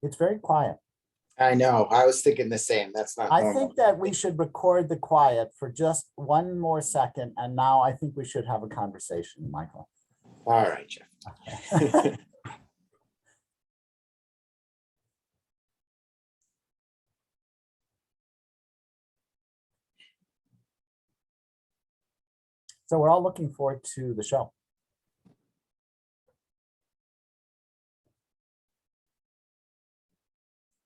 It's very quiet. I know. I was thinking the same. That's not I normal. think that we should record the quiet for just one more second, and now I think we should have a conversation, Michael. All right, Jeff. So we're all looking forward to the show.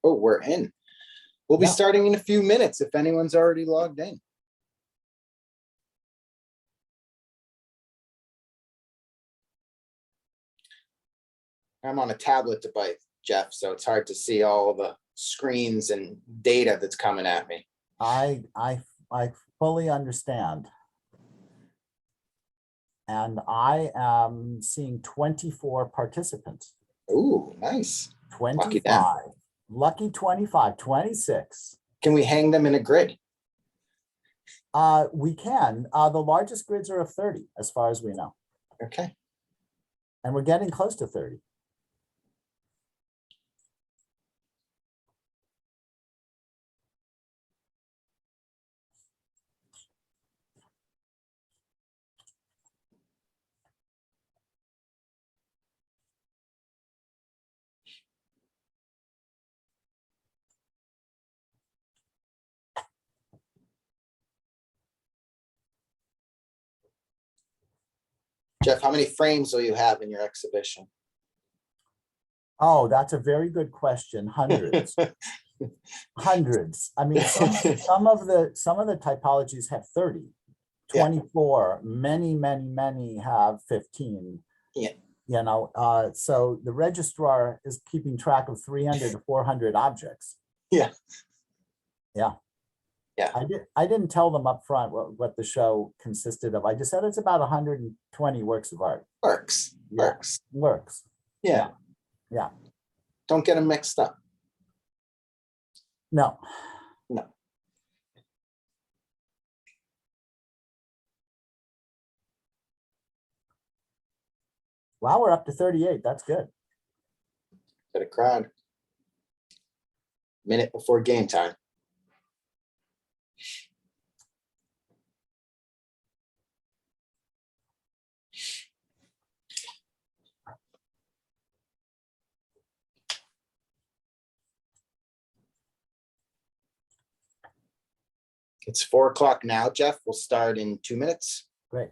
Oh, we're in. We'll be starting in a few minutes if anyone's already logged in. I'm on a tablet device, Jeff, so it's hard to see all the screens and data that's coming at me. I fully understand. And I am seeing 24 participants. Ooh, nice. 25. Lucky 25, 26. Can we hang them in a grid? We can. The largest grids are of 30, as far as we know. Okay. And we're getting close to 30. Jeff, how many frames will you have in your exhibition? Oh, that's a very good question. Hundreds. Hundreds. I mean, some of the typologies have 30, 24, many have 15. Yeah. You know, so the registrar is keeping track of 300 to 400 objects. Yeah. Yeah. Yeah. I didn't tell them up front what the show consisted of. I just said it's about 120 works of art. Works. Yeah. Works. Yeah. Yeah. Don't get them mixed up. No. No. Wow, we're up to 38. That's good. Got a crowd. Minute before game time. It's 4 o'clock now, Jeff. We'll start in 2 minutes. Great.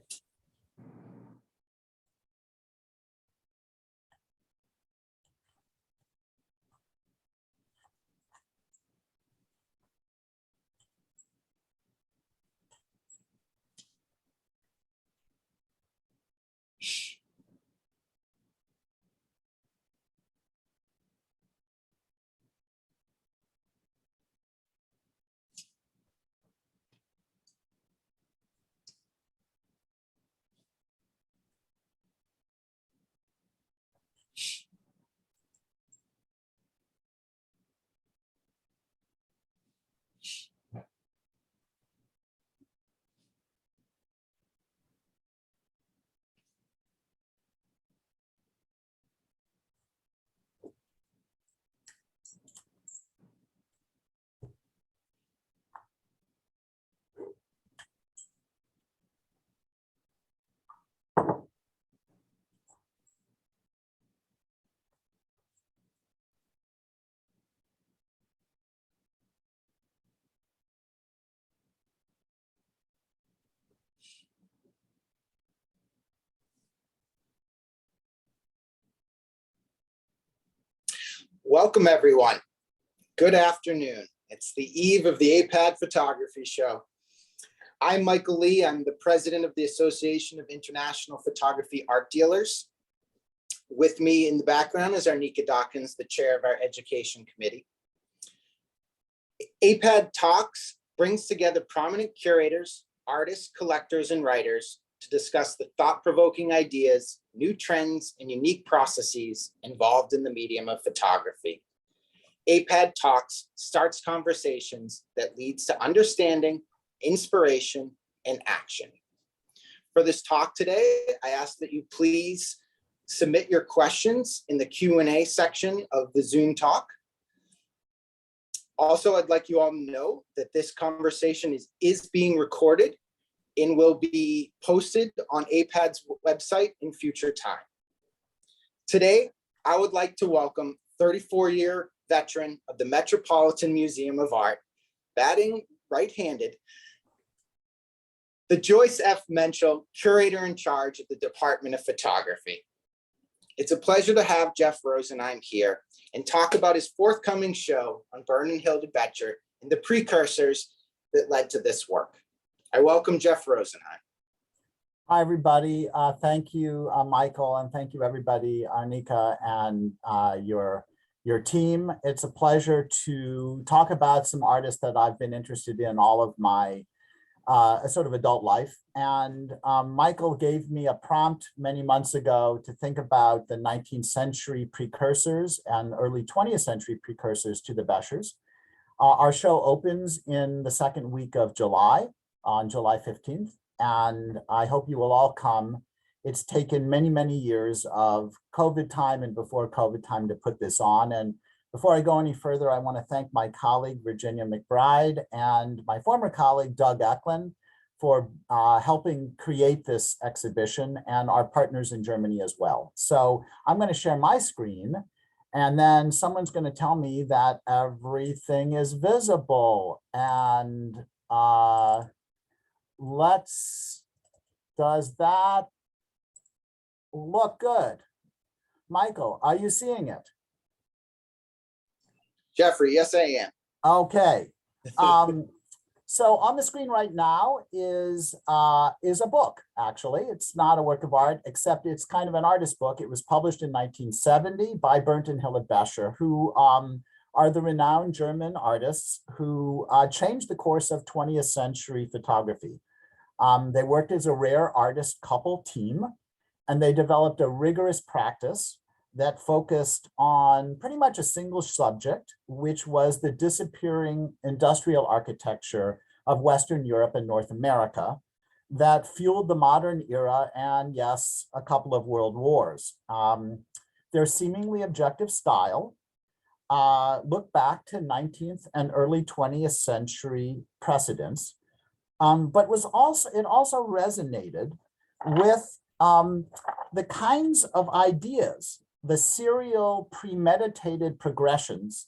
Welcome, everyone. Good afternoon. It's the eve of the AIPAD Photography Show. I'm Michael Lee. I'm the president of the Association of International Photography Art Dealers. With me in the background is Arnika Dawkins, the chair of our education committee. AIPAD Talks brings together prominent curators, artists, collectors, and writers to discuss the thought-provoking ideas, new trends, and unique processes involved in the medium of photography. AIPAD Talks starts conversations that leads to understanding, inspiration, and action. For this talk today, I ask that you please submit your questions in the Q&A section of the Zoom talk. Also, I'd like you all to know that this conversation is being recorded and will be posted on AIPAD's website in future time. Today, I would like to welcome 34-year veteran of the Metropolitan Museum of Art, batting right-handed, the Joyce F. Menschel Curator in charge of the Department of Photography. It's a pleasure to have Jeff Rosenheim here and talk about his forthcoming show on Bernd and Hilla Becher and the precursors that led to this work. I welcome Jeff Rosenheim. Hi, everybody. Thank you, Michael, and thank you, everybody, Arnika and your team. It's a pleasure to talk about some artists that I've been interested in all of my sort of adult life. And Michael gave me a prompt many months ago to think about the 19th century precursors and early 20th century precursors to the Bechers. Our show opens in the second week of July, on July 15th, and I hope you will all come. It's taken many, many years of COVID time and before COVID time to put this on. And before I go any further, I want to thank my colleague, Virginia McBride, and my former colleague, Doug Eklund, for helping create this exhibition, and our partners in Germany as well. So I'm going to share my screen, and then someone's going to tell me that everything is visible. And does that look good? Michael, are you seeing it? Jeffrey, yes, I am. Okay. So on the screen right now is a book, actually. It's not a work of art, except it's kind of an artist book. It was published in 1970 by Bernd and Hilla Becher, who are the renowned German artists who changed the course of 20th century photography. They worked as a rare artist couple team, and they developed a rigorous practice that focused on pretty much a single subject, which was the disappearing industrial architecture of Western Europe and North America that fueled the modern era and, yes, a couple of world wars. Their seemingly objective style looked back to 19th and early 20th century precedents, but it also resonated with the kinds of ideas, the serial premeditated progressions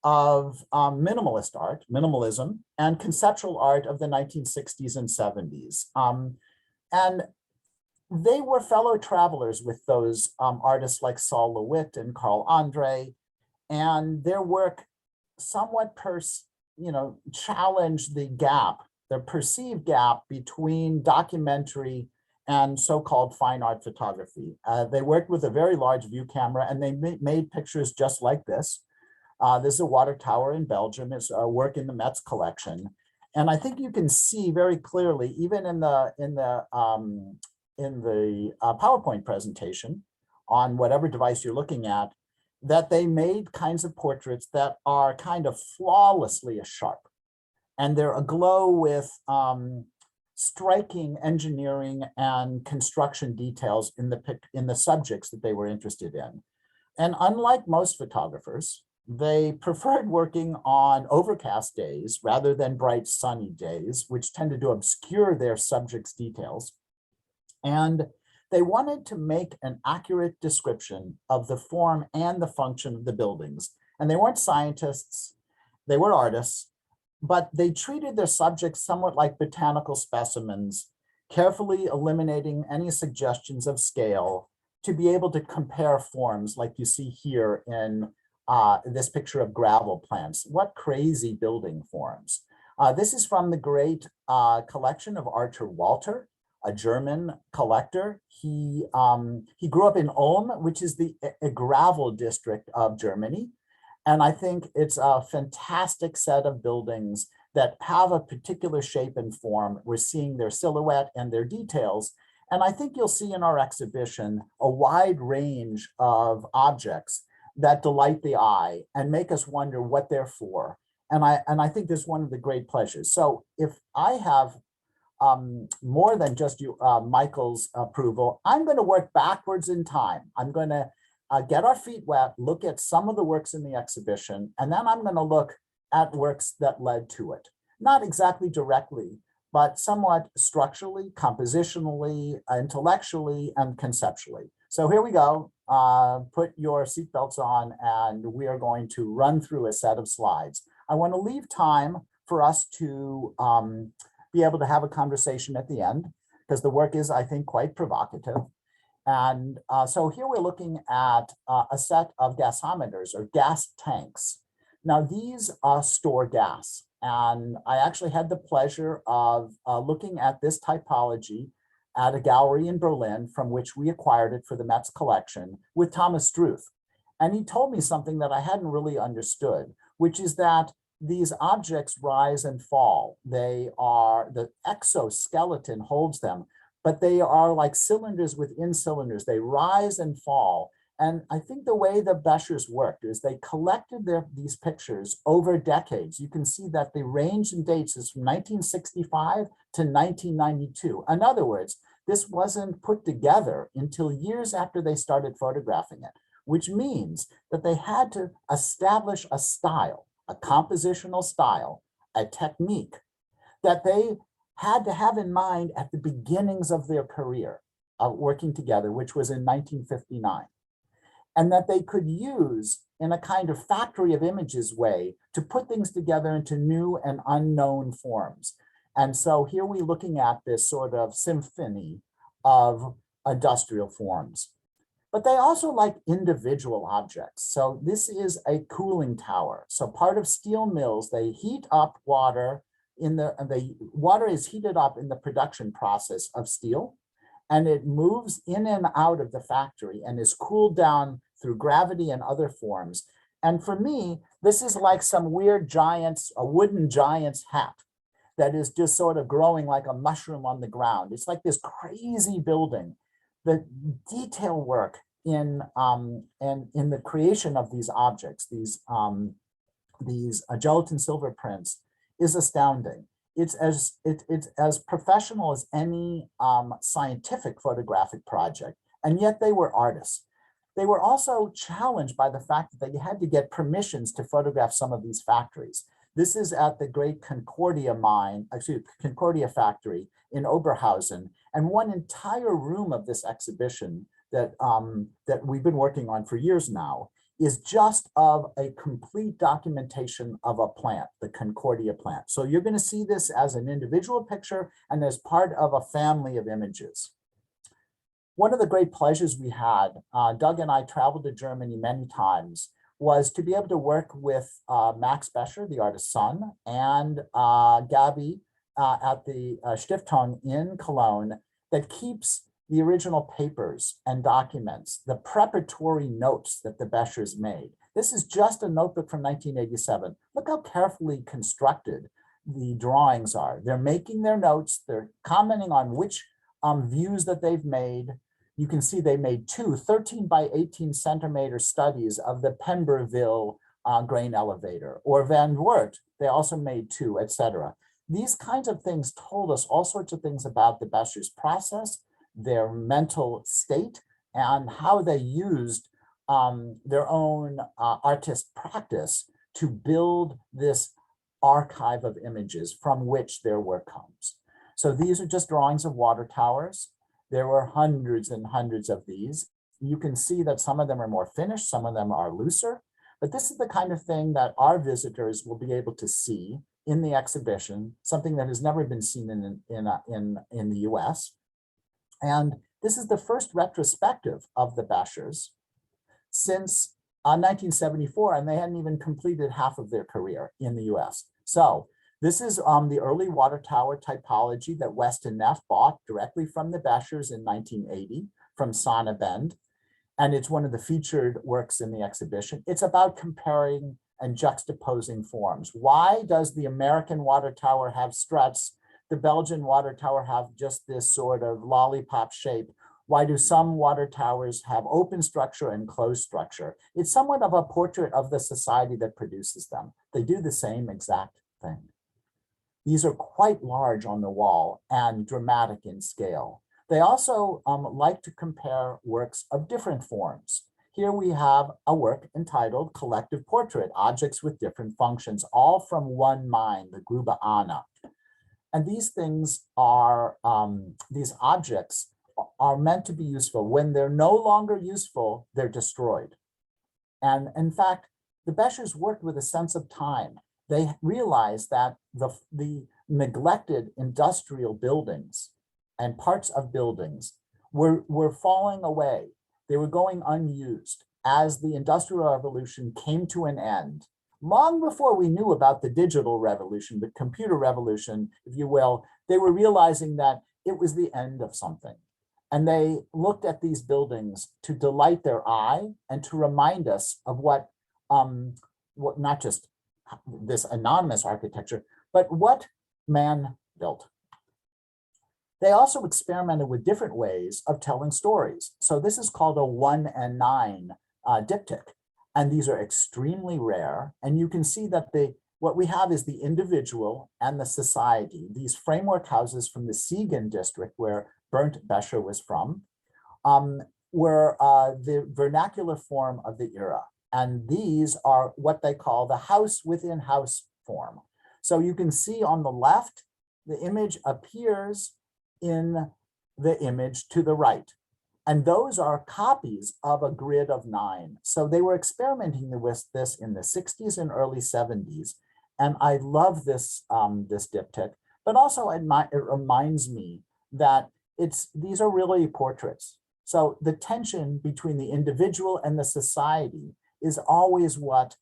of minimalist art, minimalism, and conceptual art of the 1960s and 70s. And they were fellow travelers with those artists like Saul LeWitt and Carl Andre, and their work somewhat challenged the gap, the perceived gap between documentary and so-called fine art photography. They worked with a very large view camera, and they made pictures just like this. This is a water tower in Belgium. It's a work in the Met's collection. And I think you can see very clearly, even in the PowerPoint presentation on whatever device you're looking at, that they made kinds of portraits that are kind of flawlessly sharp. And they're aglow with striking engineering and construction details in the subjects that they were interested in. And unlike most photographers, they preferred working on overcast days rather than bright sunny days, which tended to obscure their subjects' details. And they wanted to make an accurate description of the form and the function of the buildings. And they weren't scientists, they were artists, but they treated their subjects somewhat like botanical specimens, carefully eliminating any suggestions of scale to be able to compare forms like you see here in this picture of gravel plants. What crazy building forms. This is from the great collection of Arthur Walter, a German collector. He grew up in Ulm, which is a gravel district of Germany. And I think it's a fantastic set of buildings that have a particular shape and form. We're seeing their silhouette and their details. And I think you'll see in our exhibition a wide range of objects that delight the eye and make us wonder what they're for. And I think this is one of the great pleasures. So if I have more than just Michael's approval, I'm going to work backwards in time. I'm going to get our feet wet, look at some of the works in the exhibition, and then I'm going to look at works that led to it. Not exactly directly, but somewhat structurally, compositionally, intellectually, and conceptually. So here we go. Put your seatbelts on, and we are going to run through a set of slides. I want to leave time for us to be able to have a conversation at the end, because the work is, I think, quite provocative. And so here we're looking at a set of gasometers or gas tanks. Now these store gas. And I actually had the pleasure of looking at this typology at a gallery in Berlin from which we acquired it for the Met's collection with Thomas Struth. And he told me something that I hadn't really understood, which is that these objects rise and fall. They are, the exoskeleton holds them, but they are like cylinders within cylinders. They rise and fall. And I think the way the Bechers worked is they collected these pictures over decades. You can see that the range in dates is from 1965 to 1992. In other words, this wasn't put together until years after they started photographing it, which means that they had to establish a style, a compositional style, a technique that they had to have in mind at the beginnings of their career of working together, which was in 1959. And that they could use in a kind of factory of images way to put things together into new and unknown forms. And so here we're looking at this sort of symphony of industrial forms. But they also like individual objects. So this is a cooling tower. So part of steel mills, they heat up water the water is heated up in the production process of steel, and it moves in and out of the factory and is cooled down through gravity and other forms. And for me, this is like some weird a wooden giant's hat that is just sort of growing like a mushroom on the ground. It's like this crazy building. The detail work in the creation of these objects, these gelatin silver prints, is astounding. It's as professional as any scientific photographic project, and yet they were artists. They were also challenged by the fact that they had to get permissions to photograph some of these factories. This is at the great Concordia factory in Oberhausen, and one entire room of this exhibition that we've been working on for years now is just of a complete documentation of a plant, the Concordia plant. So you're going to see this as an individual picture and as part of a family of images. One of the great pleasures we had, Doug and I traveled to Germany many times, was to be able to work with Max Becher, the artist's son, and Gabby at the Stiftung in Cologne that keeps the original papers and documents, the preparatory notes that the Bechers made. This is just a notebook from 1987. Look how carefully constructed the drawings are. They're making their notes, they're commenting on which views that they've made. You can see they made two 13 by 18 centimeter studies of the Pemberville grain elevator, or Van Wert, they also made two, etc. These kinds of things told us all sorts of things about the Bechers process, their mental state, and how they used their own artist practice to build this archive of images from which their work comes. So these are just drawings of water towers. There were hundreds and hundreds of these. You can see that some of them are more finished, some of them are looser, but this is the kind of thing that our visitors will be able to see in the exhibition, something that has never been seen in the US. And this is the first retrospective of the Bechers since 1974, and they hadn't even completed half of their career in the US. So this is the early water tower typology that West and Neff bought directly from the Bechers in 1980 from Sonnabend. And it's one of the featured works in the exhibition. It's about comparing and juxtaposing forms. Why does the American water tower have struts? The Belgian water tower have just this sort of lollipop shape. Why do some water towers have open structure and closed structure? It's somewhat of a portrait of the society that produces them. They do the same exact thing. These are quite large on the wall and dramatic in scale. They also like to compare works of different forms. Here we have a work entitled Collective Portrait, Objects with Different Functions, all from one mind, the Grube Anna. And these things are, these objects are meant to be useful. When they're no longer useful, they're destroyed. And in fact, the Bechers worked with a sense of time. They realized that the neglected industrial buildings and parts of buildings were falling away. They were going unused as the Industrial Revolution came to an end. Long before we knew about the digital revolution, the computer revolution, if you will, they were realizing that it was the end of something. And they looked at these buildings to delight their eye and to remind us of what not just this anonymous architecture, but what man built. They also experimented with different ways of telling stories. So this is called a 1 and 9 diptych. And these are extremely rare. And you can see that what we have is the individual and the society. These framework houses from the Siegen district, where Bernd Becher was from, were the vernacular form of the era. And these are what they call the house within house form. So you can see on the left, the image appears in the image to the right. And those are copies of a grid of 9. So they were experimenting with this in the 60s and early 70s. And I love this, this diptych, but also it reminds me that these are really portraits. So the tension between the individual and the society is always what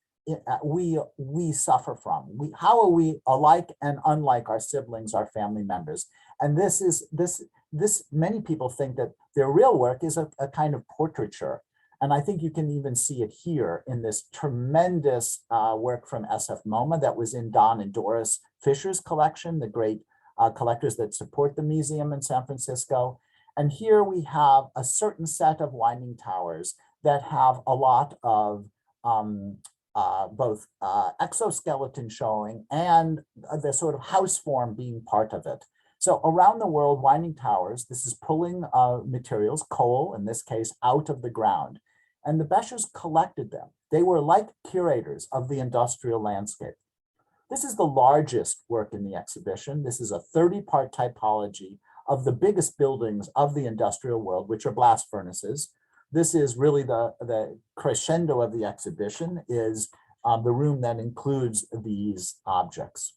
we suffer from. How are we alike and unlike our siblings, our family members? And many people think that their real work is a kind of portraiture. And I think you can even see it here in this tremendous work from SF MoMA that was in Don and Doris Fisher's collection, the great collectors that support the museum in San Francisco. And here we have a certain set of winding towers that have a lot of both exoskeleton showing and the sort of house form being part of it. So around the world, winding towers, this is pulling materials, coal in this case, out of the ground. And the Bechers collected them. They were like curators of the industrial landscape. This is the largest work in the exhibition. This is a 30-part typology of the biggest buildings of the industrial world, which are blast furnaces. This is really the crescendo of the exhibition, is the room that includes these objects.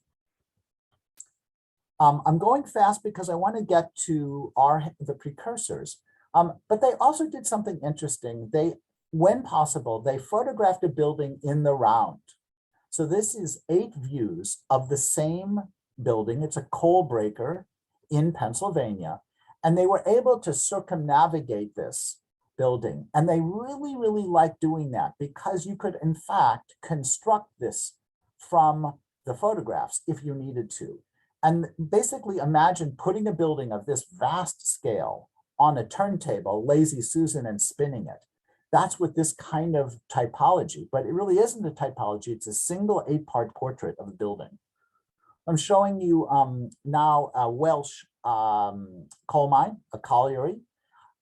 I'm going fast because I want to get to the precursors, but they also did something interesting. When possible, they photographed a building in the round. So this is 8 views of the same building. It's a coal breaker in Pennsylvania, and they were able to circumnavigate this building. And they really, really liked doing that because you could, in fact, construct this from the photographs if you needed to. And basically imagine putting a building of this vast scale on a turntable, lazy Susan, and spinning it. That's what this kind of typology, but it really isn't a typology. It's a single 8-part portrait of a building. I'm showing you now a Welsh coal mine, a colliery.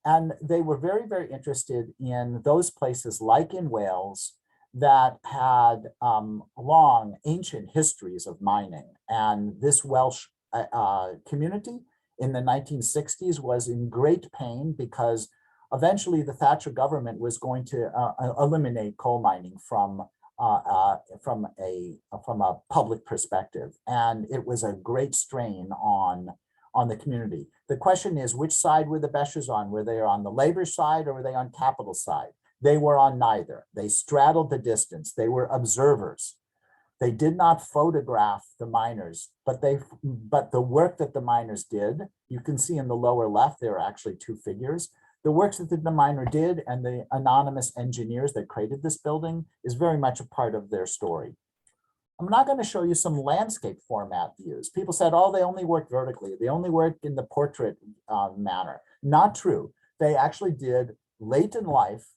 And they were very, very interested in those places like in Wales that had long ancient histories of mining. And this Welsh community in the 1960s was in great pain because eventually the Thatcher government was going to eliminate coal mining from a public perspective. And it was a great strain on the community. The question is, which side were the Bechers on? Were they on the labor side or were they on capital side? They were on neither. They straddled the distance. They were observers. They did not photograph the miners, but the work that the miners did, you can see in the lower left, there are actually 2 figures. The works that the miner did and the anonymous engineers that created this building is very much a part of their story. I'm not going to show you some landscape format views. People said, oh, they only work vertically. They only work in the portrait manner. Not true. They actually did, late in life,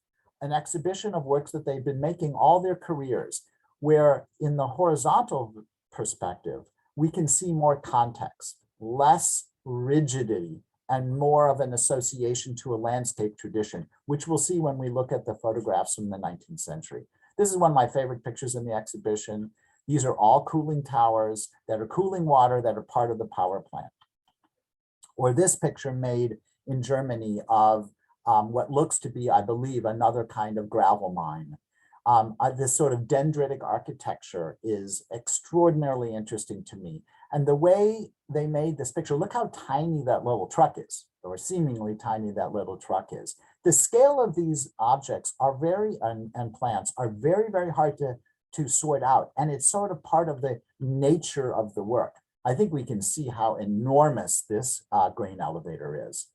an exhibition of works that they've been making all their careers, where in the horizontal perspective, we can see more context, less rigidity, and more of an association to a landscape tradition, which we'll see when we look at the photographs from the 19th century. This is one of my favorite pictures in the exhibition. These are all cooling towers that are cooling water that are part of the power plant. Or this picture made in Germany of what looks to be, I believe, another kind of gravel mine. This sort of dendritic architecture is extraordinarily interesting to me. And the way they made this picture, look how tiny that little truck is, or seemingly tiny that little truck is. The scale of these objects are and plants are very, very hard to sort out. And it's sort of part of the nature of the work. I think we can see how enormous this grain elevator is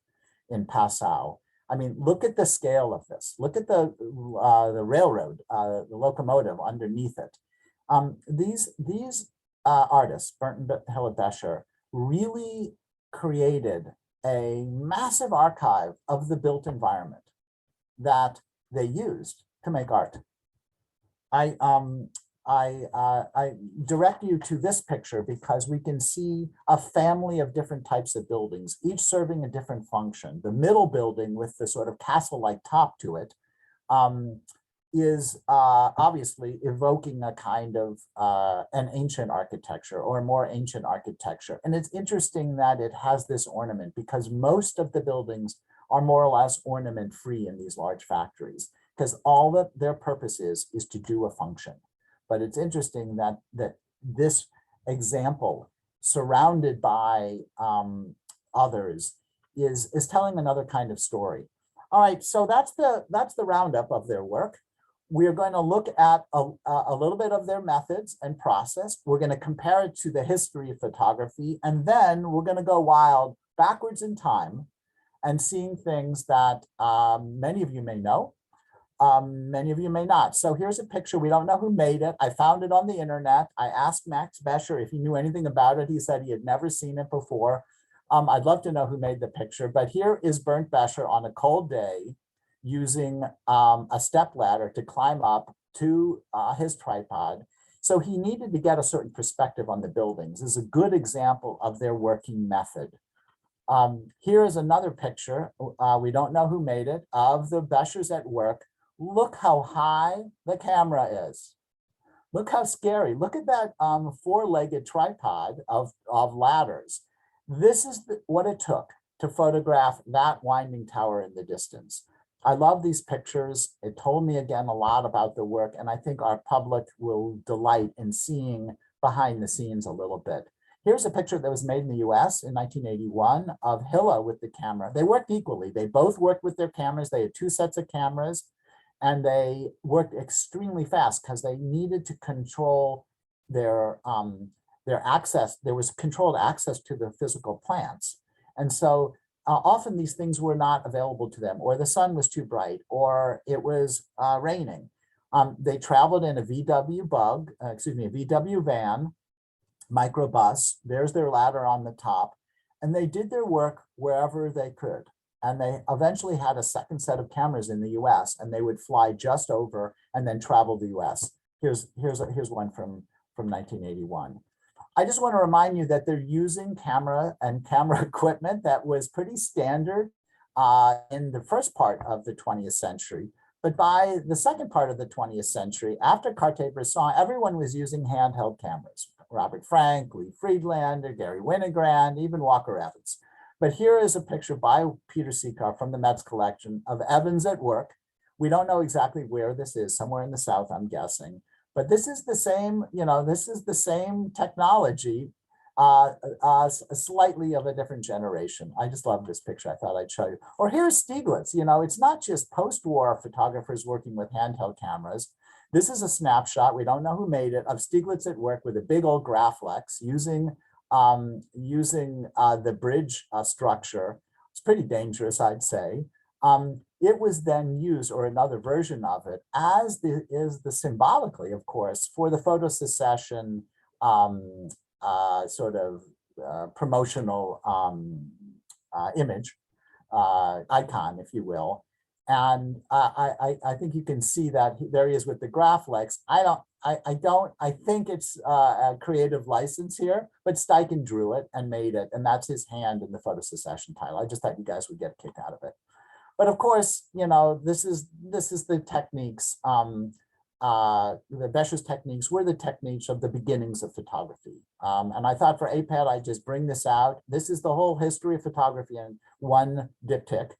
in Passau. I mean, look at the scale of this. Look at the railroad, the locomotive underneath it. These artists, Bernd and Hilla Becher, really created a massive archive of the built environment that they used to make art. I direct you to this picture because we can see a family of different types of buildings, each serving a different function. The middle building with the sort of castle-like top to it is obviously evoking a kind of an ancient architecture or more ancient architecture. And it's interesting that it has this ornament because most of the buildings are more or less ornament-free in these large factories because all that their purpose is to do a function. But it's interesting that this example, surrounded by others, is telling another kind of story. All right, so that's the roundup of their work. We are going to look at a little bit of their methods and process. We're going to compare it to the history of photography, and then we're going to go wild backwards in time and seeing things that many of you may know. Many of you may not. So here's a picture. We don't know who made it. I found it on the internet. I asked Max Becher if he knew anything about it. He said he had never seen it before. I'd love to know who made the picture, but here is Bernd Becher on a cold day using a step ladder to climb up to his tripod. So he needed to get a certain perspective on the buildings. This is a good example of their working method. Here is another picture. We don't know who made it, of the Bechers at work. Look how high the camera is. Look how scary. Look at that four-legged tripod of ladders. This is what it took to photograph that winding tower in the distance. I love these pictures. It told me again a lot about the work, and I think our public will delight in seeing behind the scenes a little bit. Here's a picture that was made in the US in 1981 of Hilla with the camera. They worked equally. They both worked with their cameras. They had two sets of cameras. And they worked extremely fast because they needed to control their access. There was controlled access to the physical plants. And so often these things were not available to them, or the sun was too bright, or it was raining. They traveled in a VW van, microbus. There's their ladder on the top. And they did their work wherever they could. And they eventually had a second set of cameras in the US, and they would fly just over and then travel the US. Here's one from 1981. I just want to remind you that they're using camera equipment that was pretty standard in the first part of the 20th century. But by the second part of the 20th century, after Cartier-Bresson, everyone was using handheld cameras. Robert Frank, Lee Friedlander, Gary Winogrand, even Walker Evans. But here is a picture by Peter Seekar from the Met's collection of Evans at work. We don't know exactly where this is, somewhere in the South, I'm guessing. But this is the same, this is the same technology, slightly of a different generation. I just love this picture. I thought I'd show you. Or here's Stieglitz. It's not just post-war photographers working with handheld cameras. This is a snapshot, we don't know who made it, of Stieglitz at work with a big old Graflex using the bridge structure. It's pretty dangerous, I'd say. It was then used, or another version of it, as symbolically, of course, for the photo secession sort of promotional image, icon, if you will. And I think you can see that there he is with the Graphics. I think it's a creative license here, but Steichen drew it and made it, and that's his hand in the photo secession title. I just thought you guys would get a kick out of it. But of course, you know, this is the techniques. The Becher's techniques were the techniques of the beginnings of photography. And I thought for AIPAD, I'd just bring this out. This is the whole history of photography in one diptych,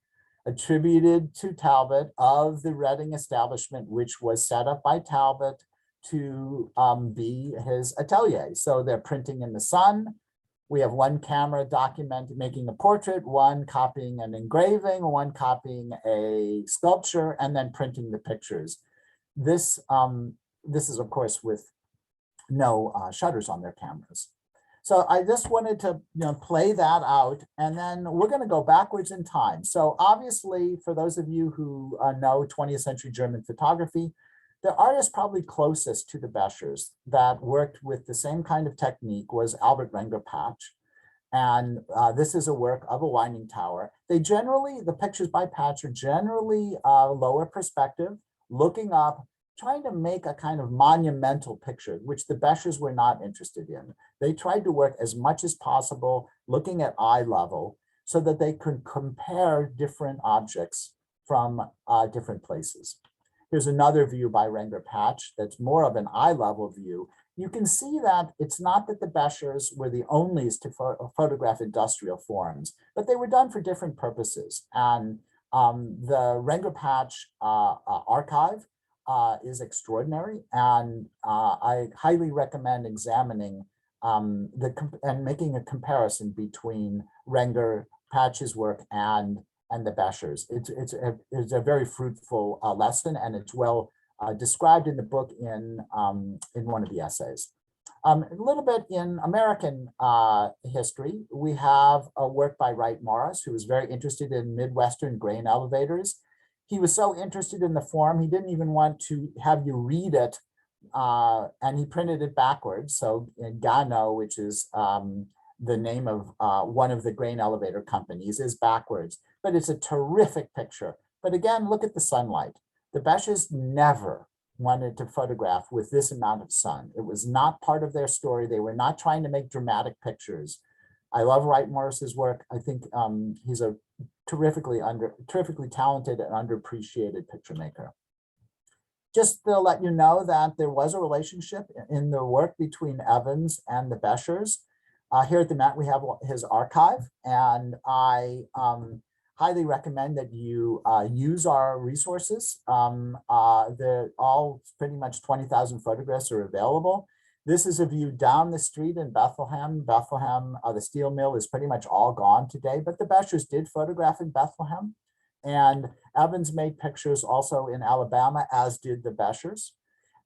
attributed to Talbot of the Reading establishment, which was set up by Talbot to be his atelier. So they're printing in the sun. We have one camera making a portrait, one copying an engraving, one copying a sculpture, and then printing the pictures. This is, of course, with no shutters on their cameras. So I just wanted to play that out, and then we're going to go backwards in time. So obviously, for those of you who know 20th century German photography, the artist probably closest to the Bechers that worked with the same kind of technique was Albert Renger-Patch. And this is a work of a winding tower. The pictures by Patch are generally lower perspective, looking up, trying to make a kind of monumental picture, which the Bechers were not interested in. They tried to work as much as possible, looking at eye level, so that they could compare different objects from different places. Here's another view by Renger-Patch that's more of an eye level view. You can see that it's not that the Bechers were the onlys to photograph industrial forms, but they were done for different purposes. And the Renger-Patch archive is extraordinary, and I highly recommend examining and making a comparison between Renger-Patch's work and the Bechers. It's a very fruitful lesson, and it's well described in the book in one of the essays. A little bit in American history, we have a work by Wright Morris, who was very interested in Midwestern grain elevators. He was so interested in the form, he didn't even want to have you read it, and he printed it backwards. So in Gano, which is the name of one of the grain elevator companies, is backwards, but it's a terrific picture. But again, look at the sunlight. The Bechers never wanted to photograph with this amount of sun. It was not part of their story. They were not trying to make dramatic pictures. I love Wright Morris's work. I think he's a terrifically talented and underappreciated picture maker. Just to let you know that there was a relationship in the work between Evans and the Bechers. Here at the Met, we have his archive, and I highly recommend that you use our resources. All pretty much 20,000 photographs are available. This is a view down the street in Bethlehem. Bethlehem, the steel mill is pretty much all gone today, but the Bechers did photograph in Bethlehem. And Evans made pictures also in Alabama, as did the Bechers.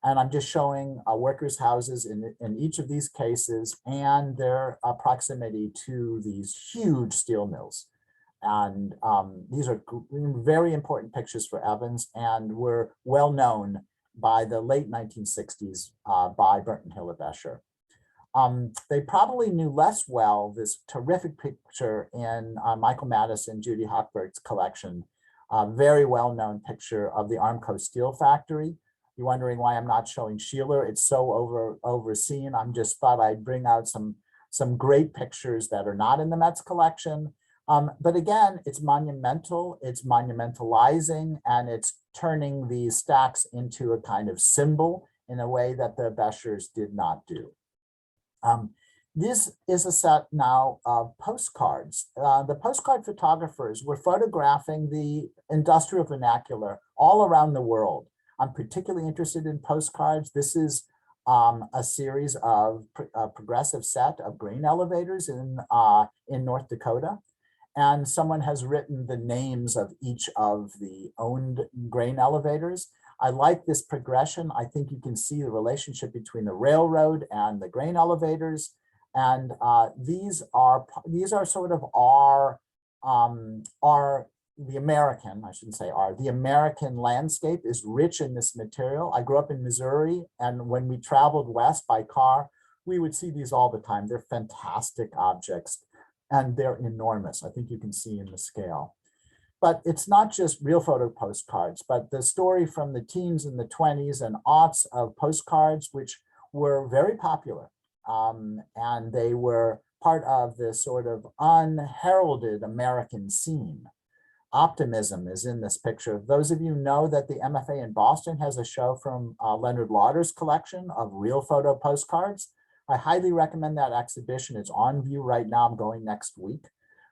And I'm just showing workers' houses in each of these cases and their proximity to these huge steel mills. And these are very important pictures for Evans, and were well known by the late 1960s by Bernd and Hilla Becher. They probably knew less well this terrific picture in Michael Madison and Judy Hochberg's collection, a very well-known picture of the Armco Steel Factory. You're wondering why I'm not showing Sheeler. It's so overseen. I'm just thought I'd bring out some great pictures that are not in the Met's collection. But again, it's monumental, it's monumentalizing, and it's turning these stacks into a kind of symbol in a way that the Bechers did not do. This is a set now of postcards. The postcard photographers were photographing the industrial vernacular all around the world. I'm particularly interested in postcards. This is a series of a progressive set of grain elevators in North Dakota. And someone has written the names of each of the owned grain elevators. I like this progression. I think you can see the relationship between the railroad and the grain elevators. And these are sort of the American landscape is rich in this material. I grew up in Missouri, and when we traveled west by car, we would see these all the time. They're fantastic objects, and they're enormous. I think you can see in the scale. But it's not just real photo postcards, but the story from the teens and the 20s and aughts of postcards, which were very popular. And they were part of this sort of unheralded American scene. Optimism is in this picture. Those of you know that the MFA in Boston has a show from Leonard Lauder's collection of real photo postcards. I highly recommend that exhibition. It's on view right now. I'm going next week.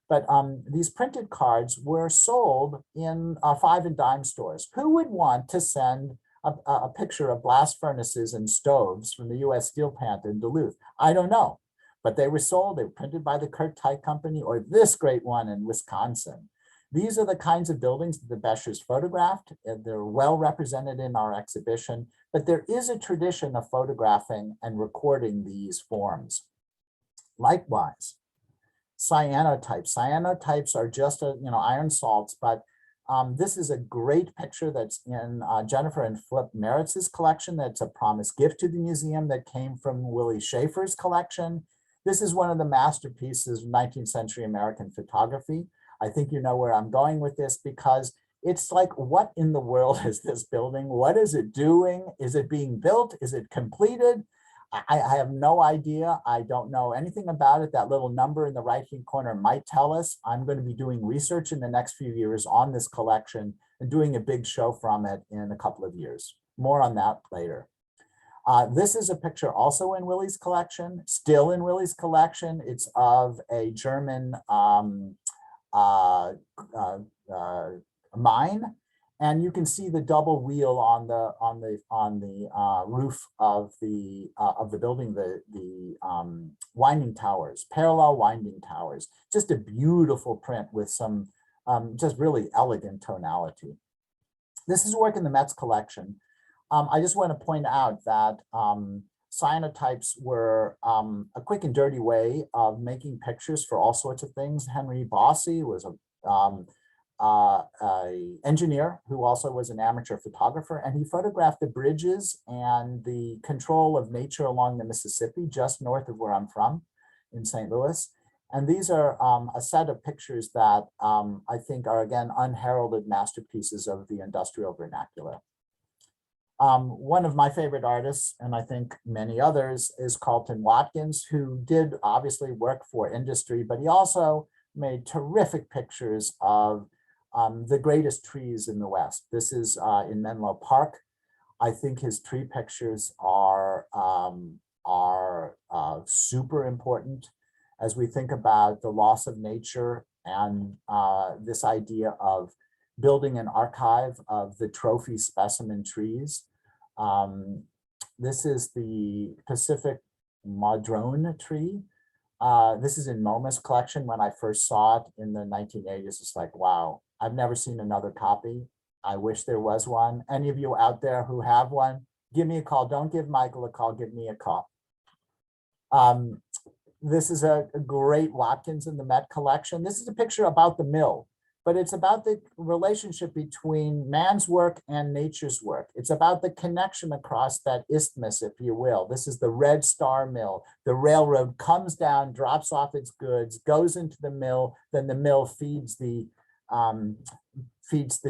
But these printed cards were sold in 5 and dime stores. Who would want to send a picture of blast furnaces and stoves from the US steel plant in Duluth? I don't know, but they were sold. They were printed by the Kurt Tike Company, or this great one in Wisconsin. These are the kinds of buildings that the Bechers photographed. They're well represented in our exhibition, but there is a tradition of photographing and recording these forms. Likewise, cyanotypes. Cyanotypes are just iron salts, but this is a great picture that's in Jennifer and Flip Meritz's collection. That's a promised gift to the museum that came from Willie Schaefer's collection. This is one of the masterpieces of 19th century American photography. I think you know where I'm going with this, because it's like, what in the world is this building? What is it doing? Is it being built? Is it completed? I have no idea. I don't know anything about it. That little number in the right-hand corner might tell us. I'm going to be doing research in the next few years on this collection and doing a big show from it in a couple of years. More on that later. This is a picture also in Willie's collection, still in Willie's collection. It's of a German mine, and you can see the double wheel on the roof of the building, the winding towers, parallel winding towers. Just a beautiful print with some just really elegant tonality. This is work in the Met's collection. I just want to point out that cyanotypes were a quick and dirty way of making pictures for all sorts of things. Henry Bossy was a engineer who also was an amateur photographer, and he photographed the bridges and the control of nature along the Mississippi, just north of where I'm from in St. Louis. And these are a set of pictures that I think are, again, unheralded masterpieces of the industrial vernacular. One of my favorite artists, and I think many others, is Carlton Watkins, who did obviously work for industry, but he also made terrific pictures of the greatest trees in the West. This is in Menlo Park. I think his tree pictures are super important as we think about the loss of nature and this idea of building an archive of the trophy specimen trees. This is the Pacific Madrone tree. This is in MoMA's collection. When I first saw it in the 1980s, it's like, wow, I've never seen another copy. I wish there was one. Any of you out there who have one, give me a call. Don't give Michael a call, give me a call. This is a great Watkins in the Met collection. This is a picture about the mill, but it's about the relationship between man's work and nature's work. It's about the connection across that isthmus, if you will. This is the Red Star Mill. The railroad comes down, drops off its goods, goes into the mill, then the mill feeds the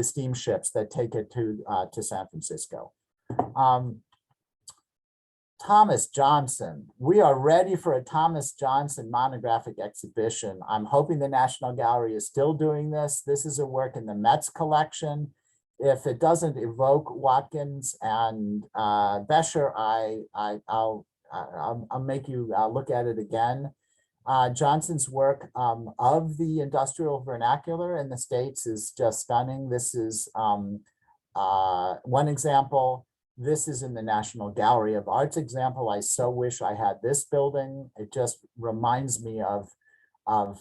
steamships that take it to San Francisco. Thomas Johnson. We are ready for a Thomas Johnson monographic exhibition. I'm hoping the National Gallery is still doing this. This is a work in the Met's collection. If it doesn't evoke Watkins and Becher, I'll make you look at it again. Johnson's work of the industrial vernacular in the States is just stunning. This is one example. This is in the National Gallery of Art's example. I so wish I had this building. It just reminds me of the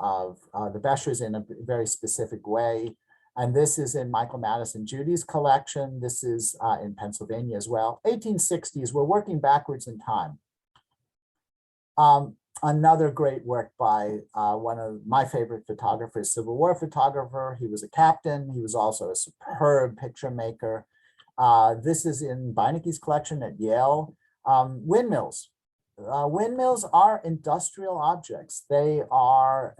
Bechers in a very specific way. And this is in Michael Madison Judy's collection. This is in Pennsylvania as well. 1860s, we're working backwards in time. Another great work by one of my favorite photographers, Civil War photographer. He was a captain. He was also a superb picture maker. This is in Beinecke's collection at Yale. Windmills. windmills are industrial objects. They are,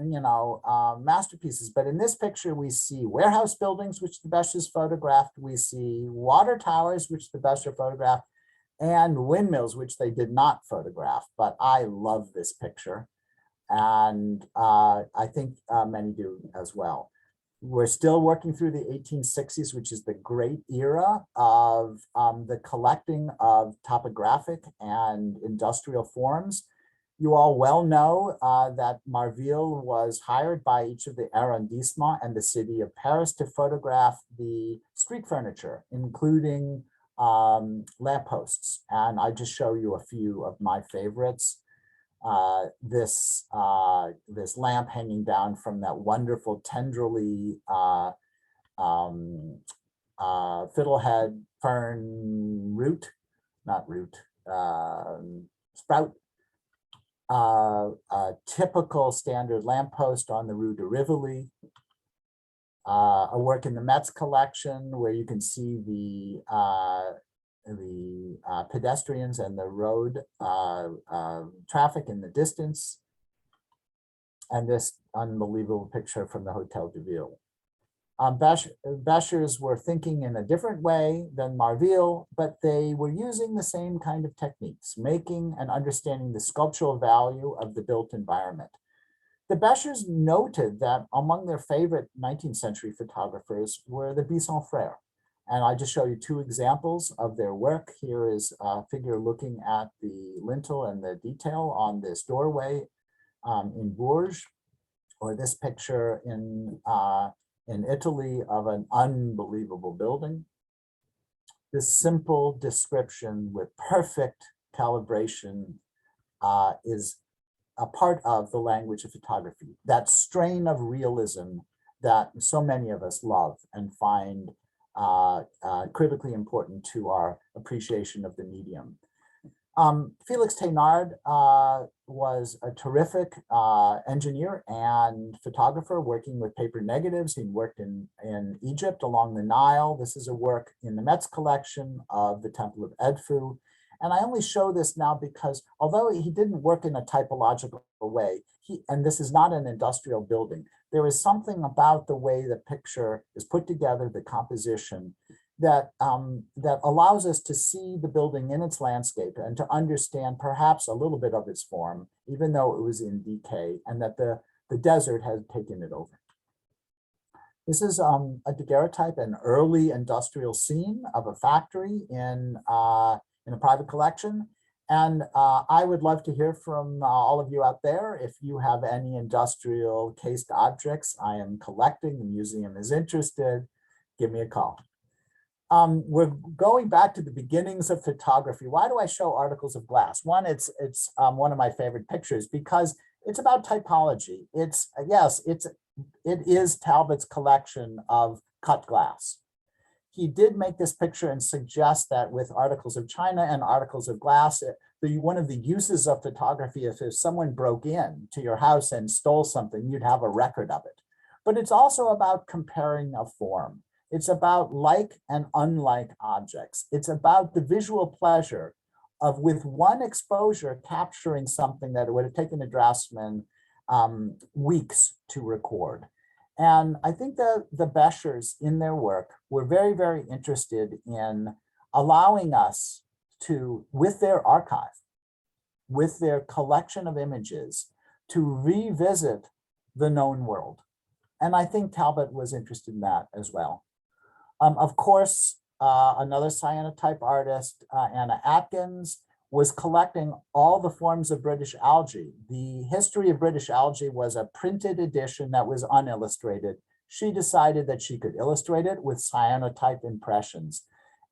masterpieces. But in this picture, we see warehouse buildings, which the Becher's photographed. We see water towers, which the Becher photographed, and windmills, which they did not photograph. But I love this picture. And I think many do as well. We're still working through the 1860s, which is the great era of the collecting of topographic and industrial forms. You all well know that Marville was hired by each of the arrondissements and the city of Paris to photograph the street furniture, including lampposts. And I just show you a few of my favorites. This lamp hanging down from that wonderful tendrily fiddlehead fern sprout, a typical standard lamppost on the Rue de Rivoli, a work in the Metz collection where you can see the pedestrians and the road traffic in the distance, and this unbelievable picture from the Hotel de Ville. Becher's were thinking in a different way than Marville, but they were using the same kind of techniques, making and understanding the sculptural value of the built environment. The Becher's noted that among their favorite 19th century photographers were the Bisson frères. And I just show you two examples of their work. Here is a figure looking at the lintel and the detail on this doorway in Bourges, or this picture in Italy of an unbelievable building. This simple description with perfect calibration is a part of the language of photography, that strain of realism that so many of us love and find critically important to our appreciation of the medium. Felix Thénard was a terrific engineer and photographer working with paper negatives. He worked in Egypt along the Nile. This is a work in the Metz collection of the Temple of Edfu. And I only show this now because although he didn't work in a typological way, and this is not an industrial building, there is something about the way the picture is put together, the composition, that allows us to see the building in its landscape and to understand perhaps a little bit of its form, even though it was in decay, and that the desert has taken it over. This is a daguerreotype, an early industrial scene of a factory in a private collection. And I would love to hear from all of you out there. If you have any industrial cased objects I am collecting, the museum is interested, give me a call. We're going back to the beginnings of photography. Why do I show articles of glass? One, it's one of my favorite pictures because it's about typology. It is Talbot's collection of cut glass. He did make this picture and suggest that with articles of china and articles of glass, one of the uses of photography is if someone broke in to your house and stole something, you'd have a record of it. But it's also about comparing a form. It's about like and unlike objects. It's about the visual pleasure of, with one exposure, capturing something that it would have taken a draftsman weeks to record. And I think that the Bechers in their work were very, very interested in allowing us to, with their archive, with their collection of images, to revisit the known world. And I think Talbot was interested in that as well. Of course, another cyanotype artist, Anna Atkins, was collecting all the forms of British algae. The history of British algae was a printed edition that was unillustrated. She decided that she could illustrate it with cyanotype impressions.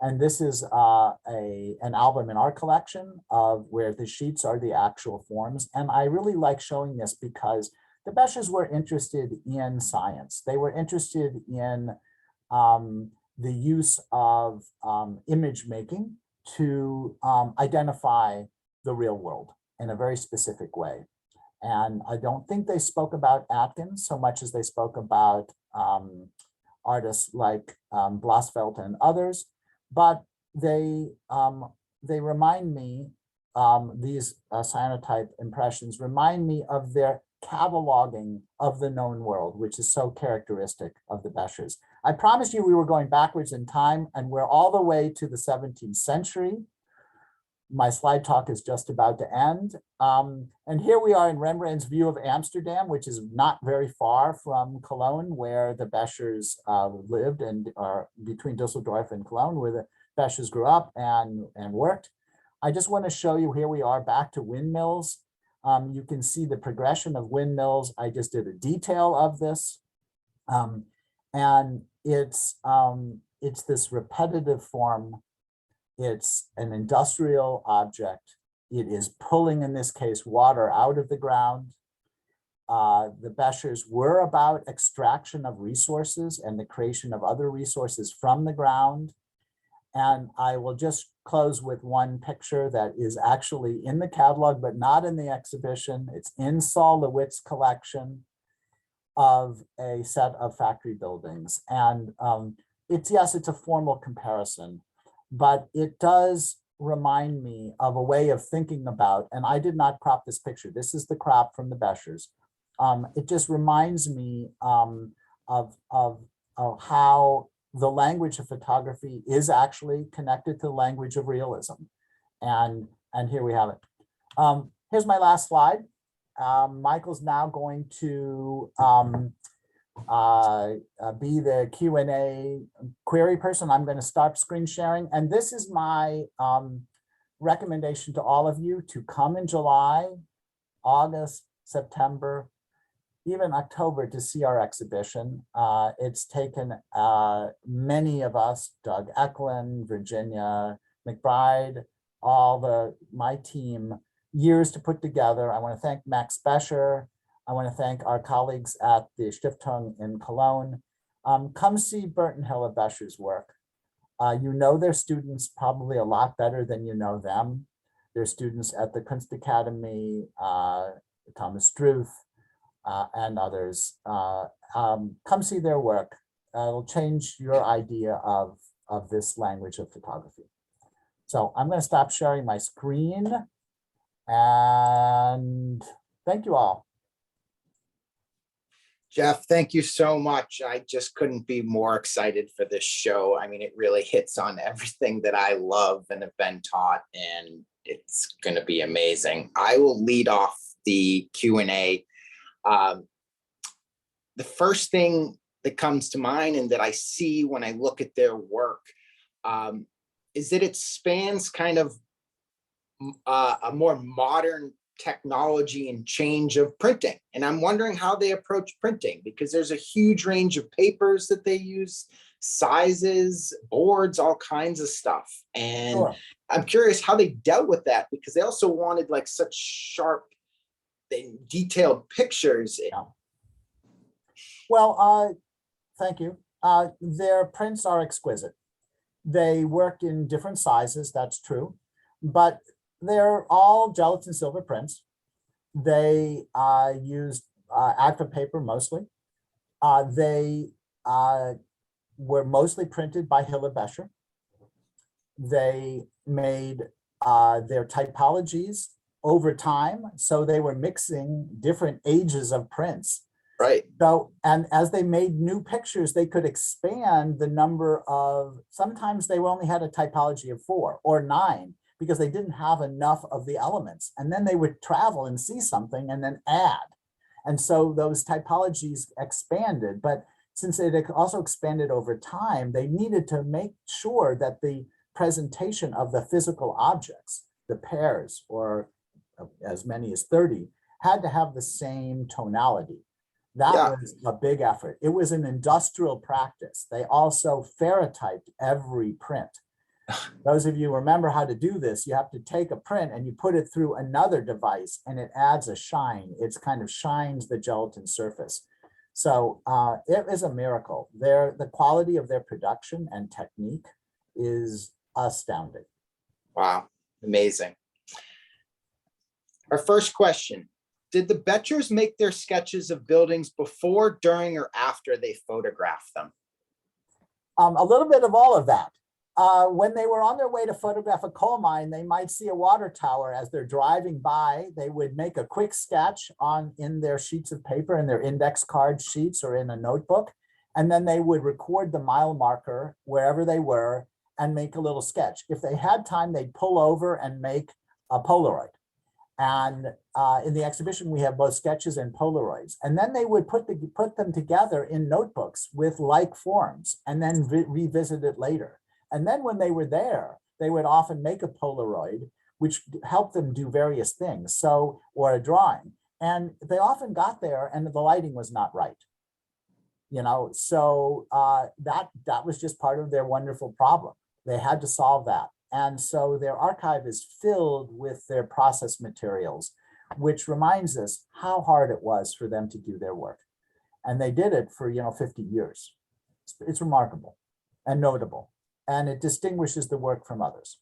And this is an album in our collection of where the sheets are the actual forms. And I really like showing this because the Bechers were interested in science. They were interested in the use of image making to identify the real world in a very specific way. And I don't think they spoke about Atkins so much as they spoke about artists like Blasfeld and others, but they remind me these cyanotype impressions remind me of their cataloging of the known world, which is so characteristic of the Bechers. I promised you we were going backwards in time, and we're all the way to the 17th century. My slide talk is just about to end. And here we are in Rembrandt's view of Amsterdam, which is not very far from Cologne, where the Bechers lived, and are between Dusseldorf and Cologne, where the Bechers grew up and worked. I just want to show you, here we are back to windmills. You can see the progression of windmills. I just did a detail of this. And it's this repetitive form. It's an industrial object. It is pulling, in this case, water out of the ground. The Bechers were about extraction of resources and the creation of other resources from the ground. And I will just close with one picture that is actually in the catalog, but not in the exhibition. It's in Saul LeWitt's collection of a set of factory buildings. And it's a formal comparison, but it does remind me of a way of thinking about, and I did not crop this picture. This is the crop from the Bechers. It just reminds me of how the language of photography is actually connected to the language of realism. And here we have it. Here's my last slide. Michael's now going to be the Q&A query person. I'm going to stop screen sharing. And this is my recommendation to all of you to come in July, August, September, even October to see our exhibition. It's taken many of us, Doug Eklund, Virginia McBride, my team, years to put together. I want to thank Max Becher. I want to thank our colleagues at the Stiftung in Cologne. Come see Bernd and Hilla Becher's work. You know their students probably a lot better than you know them. They're students at the Kunstakademie, Thomas Struth, and others. Come see their work. It'll change your idea of this language of photography. So I'm going to stop sharing my screen, and thank you all. Jeff, thank you so much. I just couldn't be more excited for this show. I mean, it really hits on everything that I love and have been taught, and it's going to be amazing. I will lead off the Q&A. The first thing that comes to mind and that I see when I look at their work is that it spans kind of a more modern technology and change of printing. And I'm wondering how they approach printing, because there's a huge range of papers that they use, sizes, boards, all kinds of stuff. And sure. I'm curious how they dealt with that, because they also wanted like such sharp and detailed pictures. Yeah. Well, thank you. Their prints are exquisite. They work in different sizes, that's true, but they're all gelatin silver prints. They used active paper mostly. They were mostly printed by Hilla Becher. They made their typologies over time, so they were mixing different ages of prints. Right. So, and as they made new pictures, they could expand the number of, sometimes they only had a typology of 4 or 9, because they didn't have enough of the elements. And then they would travel and see something and then add. And so those typologies expanded, but since it also expanded over time, they needed to make sure that the presentation of the physical objects, the pairs, or as many as 30, had to have the same tonality. That was a big effort. It was an industrial practice. They also ferrotyped every print. Those of you remember how to do this, you have to take a print and you put it through another device and it adds a shine. It's kind of shines the gelatin surface. So it is a miracle. The quality of their production and technique is astounding. Wow, amazing. Our first question, did the Bechers make their sketches of buildings before, during, or after they photographed them? A little bit of all of that. When they were on their way to photograph a coal mine, they might see a water tower as they're driving by. They would make a quick sketch in their sheets of paper, in their index card sheets or in a notebook. And then they would record the mile marker wherever they were and make a little sketch. If they had time, they'd pull over and make a Polaroid. And in the exhibition, we have both sketches and Polaroids. And then they would put them together in notebooks with like forms and then revisit it later. And then when they were there, they would often make a Polaroid, which helped them do various things, so, or a drawing. And they often got there and the lighting was not right. You know, so that was just part of their wonderful problem. They had to solve that. And so their archive is filled with their process materials, which reminds us how hard it was for them to do their work. And they did it for, 50 years. It's remarkable and notable, and it distinguishes the work from others.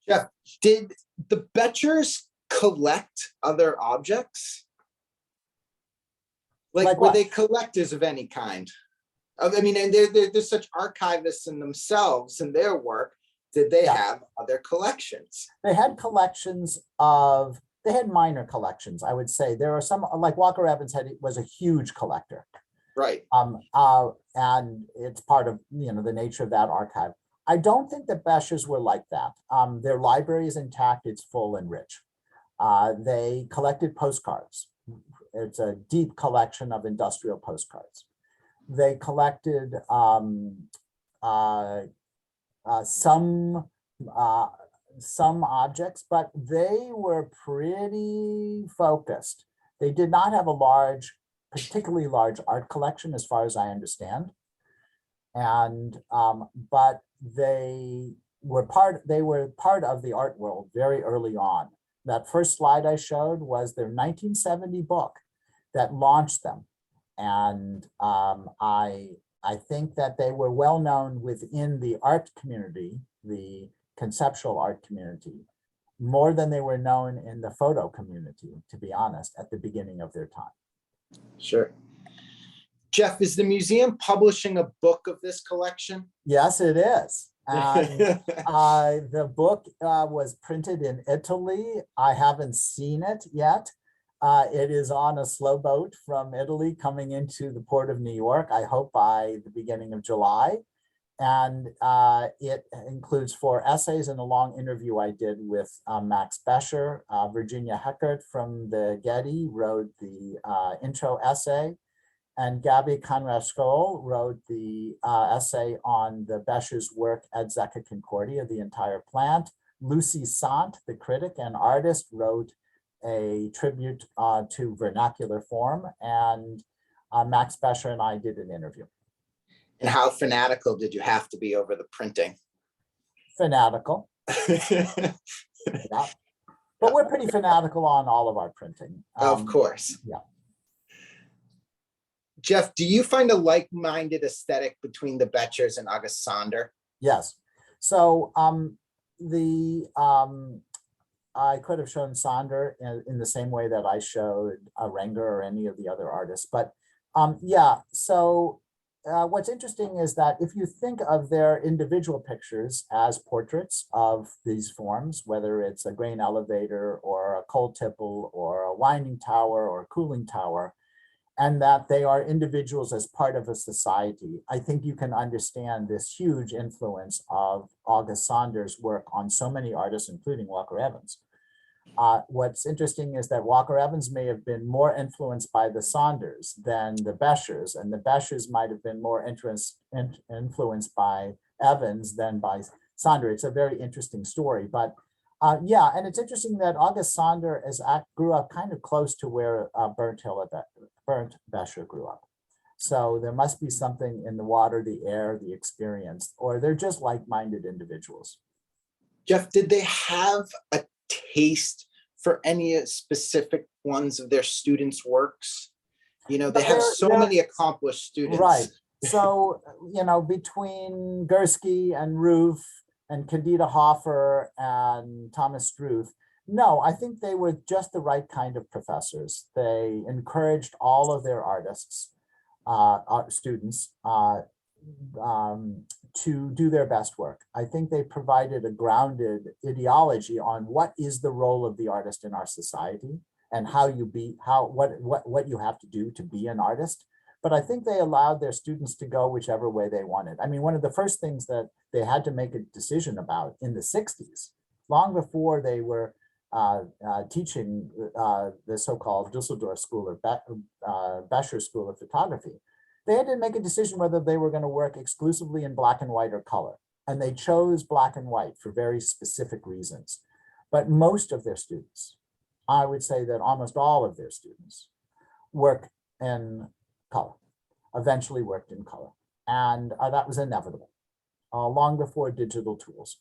Jeff, did the Bechers collect other objects? Like were they collectors of any kind? I mean, and they're such archivists in themselves and their work. Did they have other collections? They had collections they had minor collections, I would say. There are some, like Walker Evans was a huge collector. Right. And it's part of, the nature of that archive. I don't think the Bechers were like that. Their library is intact, it's full and rich. They collected postcards. It's a deep collection of industrial postcards. They collected some objects, but they were pretty focused. They did not have a particularly large art collection, as far as I understand. And but they were part of the art world very early on. That first slide I showed was their 1970 book that launched them. And I think that they were well known within the art community, the conceptual art community, more than they were known in the photo community, to be honest, at the beginning of their time. Sure. Jeff, is the museum publishing a book of this collection? Yes, it is. And the book was printed in Italy. I haven't seen it yet. It is on a slow boat from Italy coming into the port of New York, I hope by the beginning of July. And it includes 4 essays and a long interview I did with Max Becher. Virginia Heckert from the Getty wrote the intro essay, and Gabby Conrad-Scholl wrote the essay on the Becher's work at Zecca Concordia, the entire plant. Lucy Sant, the critic and artist, wrote a tribute to vernacular form, and Max Becher and I did an interview. And how fanatical did you have to be over the printing? Fanatical. Yeah. But we're pretty fanatical on all of our printing. Of course. Yeah. Jeff, do you find a like-minded aesthetic between the Bechers and August Sander? Yes. So I could have shown Sander in the same way that I showed Renger or any of the other artists. But yeah, so what's interesting is that if you think of their individual pictures as portraits of these forms, whether it's a grain elevator or a coal tipple or a winding tower or a cooling tower, and that they are individuals as part of a society, I think you can understand this huge influence of August Sander's work on so many artists, including Walker Evans. What's interesting is that Walker Evans may have been more influenced by the Sanders than the Bechers, and the Bechers might have been more influenced by Evans than by Sander. It's a very interesting story, but yeah, and it's interesting that August Sander grew up kind of close to where Bernd Becher grew up. So there must be something in the water, the air, the experience, or they're just like-minded individuals. Jeff, did they have a taste for any specific ones of their students' works? They have so many accomplished students. Right. So, between Gursky and Roof and Candida Hoffer and Thomas Struth, no, I think they were just the right kind of professors. They encouraged all of their artists, students, to do their best work. I think they provided a grounded ideology on what is the role of the artist in our society and how you be, what you have to do to be an artist. But I think they allowed their students to go whichever way they wanted. I mean, one of the first things that they had to make a decision about in the 60s, long before they were teaching the so-called Dusseldorf School or Becher School of Photography, they had to make a decision whether they were going to work exclusively in black and white or color. And they chose black and white for very specific reasons. But most of their students, I would say that almost all of their students, work in color, eventually worked in color. And that was inevitable, long before digital tools.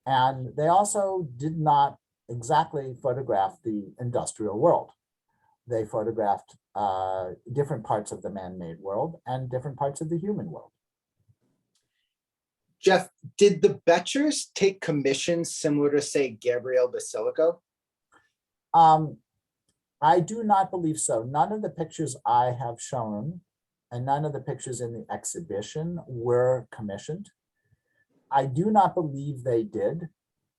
And they also did not exactly photograph the industrial world. They photographed different parts of the man-made world and different parts of the human world. Jeff, did the Bechers take commissions similar to, say, Gabriel Basilico? I do not believe so. None of the pictures I have shown and none of the pictures in the exhibition were commissioned. I do not believe they did.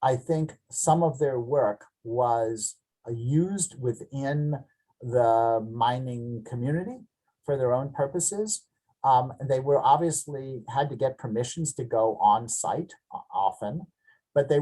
I think some of their work was used within the mining community for their own purposes. They were obviously had to get permissions to go on site often, but they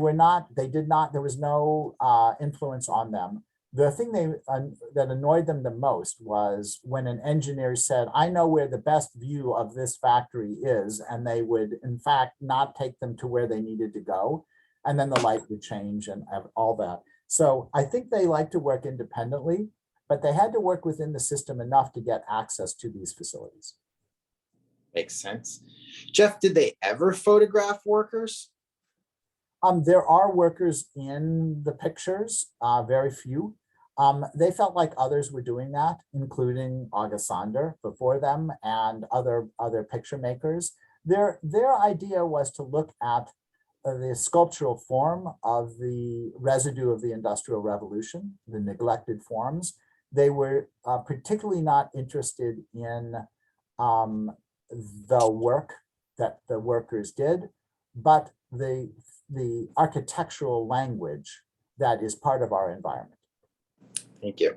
did not, there was no influence on them. The thing that annoyed them the most was when an engineer said, I know where the best view of this factory is, and they would in fact not take them to where they needed to go. And then the light would change and all that. So I think they like to work independently, but they had to work within the system enough to get access to these facilities. Makes sense. Jeff, did they ever photograph workers? There are workers in the pictures, very few. They felt like others were doing that, including August Sander before them and other picture makers. Their idea was to look at the sculptural form of the residue of the Industrial Revolution, the neglected forms. They were particularly not interested in the work that the workers did, but the architectural language that is part of our environment. Thank you.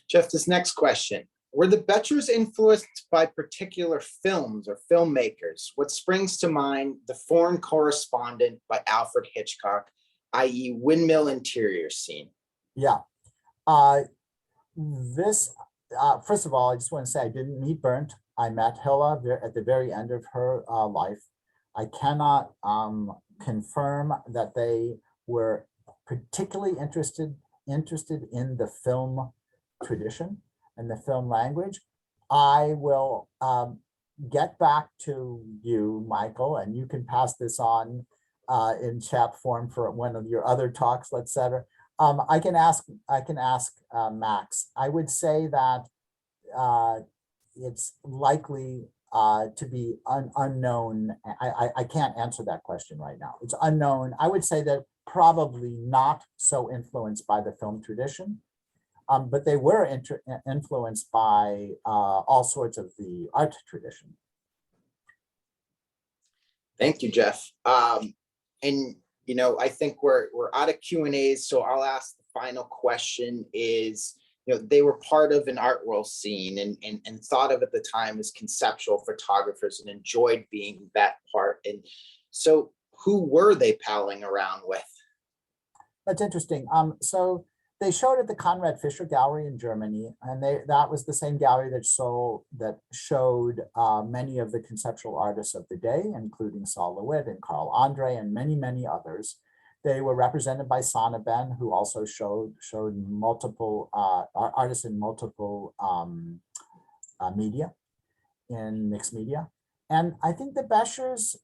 Jeff, this next question. Were the Bechers influenced by particular films or filmmakers? What springs to mind, The Foreign Correspondent by Alfred Hitchcock, i.e. windmill interior scene? Yeah. First of all, I just want to say I didn't meet Bernd. I met Hilla at the very end of her life. I cannot confirm that they were particularly interested in the film tradition and the film language. I will get back to you, Michael, and you can pass this on in chat form for one of your other talks, etc. I can ask Max. I would say that it's likely to be unknown. I can't answer that question right now. It's unknown. I would say that probably not so influenced by the film tradition, but they were influenced by all sorts of the art tradition. Thank you, Jeff. And you know, I think we're out of Q&As, so I'll ask the final question is, you know, they were part of an art world scene and thought of at the time as conceptual photographers and enjoyed being that part. And so who were they palling around with? That's interesting. So they showed at the Conrad Fischer Gallery in Germany, and that was the same gallery that showed many of the conceptual artists of the day, including Saul LeWitt and Carl Andre and many, many others. They were represented by Sana Ben, who also showed multiple artists in multiple media, in mixed media. And I think the Bechers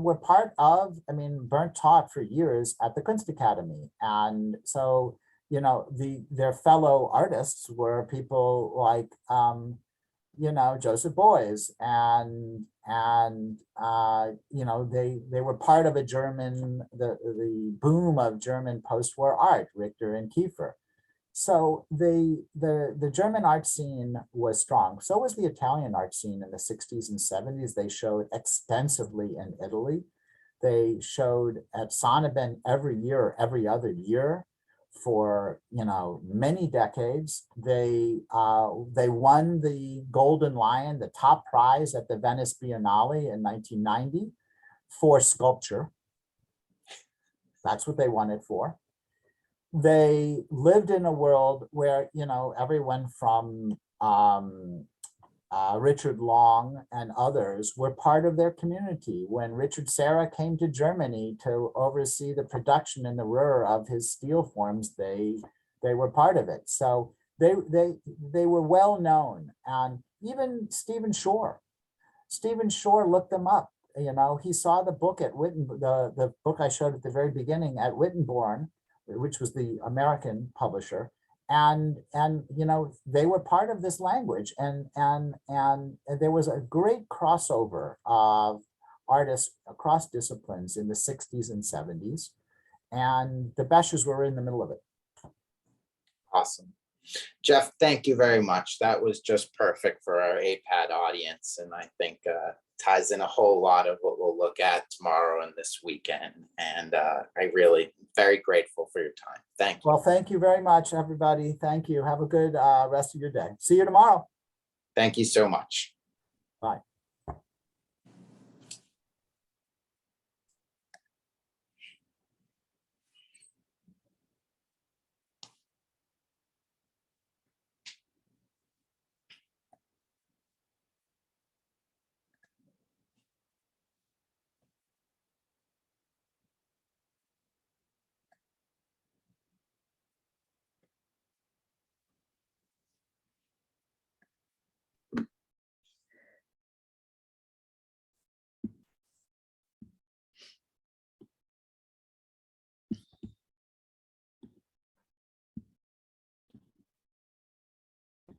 were part of, I mean, Bernd taught for years at the Kunstakademie. And so, you know, their fellow artists were people like, you know, Joseph Beuys and you know, they were part of a German, the boom of German post-war art, Richter and Kiefer. So the German art scene was strong. So was the Italian art scene in the 60s and 70s. They showed extensively in Italy. They showed at Sonnabend every year or every other year for many decades. They won the Golden Lion, the top prize at the Venice Biennale in 1990 for sculpture. That's what they won it for. They lived in a world where everyone from Richard Long and others were part of their community. When Richard Serra came to Germany to oversee the production in the Ruhr of his steel forms, they were part of it. So they were well known. And even Stephen Shore looked them up. He saw the book at the book I showed at the very beginning at Wittenborn, which was the American publisher. And they were part of this language, and there was a great crossover of artists across disciplines in the 60s and 70s, and the Bechers were in the middle of it. Awesome. Jeff, thank you very much. That was just perfect for our AIPAD audience, and I think ties in a whole lot of what we'll look at tomorrow and this weekend. And I really very grateful for your time. Thank you. Well, thank you very much, everybody. Thank you. Have a good rest of your day. See you tomorrow. Thank you so much.